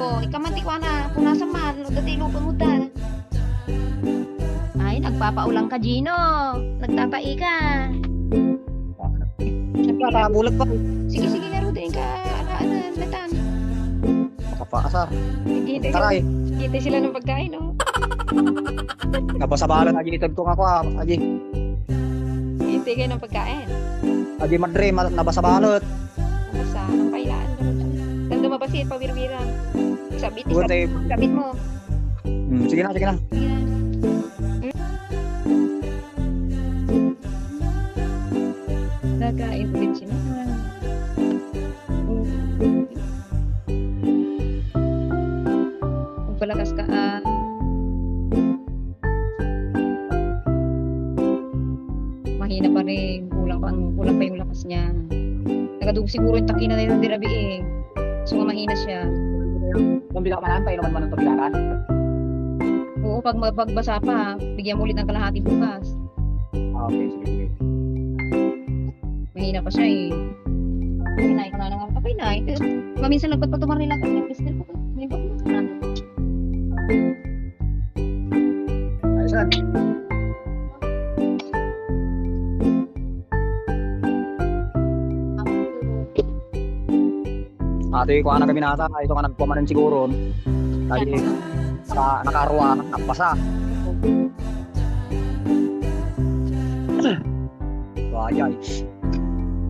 Oh, ikamanti ko na. Punasan man. Nagdatilo pamutan. Ay, nagpapaulang ka, Gino. Nagtatai ka. Nagkakabulag pa. Sige, sige, laro din ka. Alaan, latan. Makapaasar. Hintay Taray. hintay sila ng pagkain, oh. Nabasabalan aji itag ko ako aji. Hintay kayo ng pagkain. Aji madre nabasabalot. Basta, ang kailangan ka nun. Nang dumabasit, pawirwiran. Sabit, Buti. sabit mo. Sige na, sige na. Yan. Nakain ulit sila. Magpalakas ka, mahina pa rin. Kulang pa yung lakas niya. Nagadug siguro yung takina na yun, dirabi eh. So, mahina siya. Kung bila ka manantay naman man ang pabilakan. Oo, pag magbasa pa, bigyan mo ulit ng kalahati bukas. Okay, sige. Mahina pa siya eh. Pinay ko na lang kapay na. Maminsan nagpagpatumar nila kasi yung pistol ko. May ba? Ayos na. Ate ko na kami nata, ito ka nagpamanan siguro. Dahil nakaruwa, nakapasa. Wajay.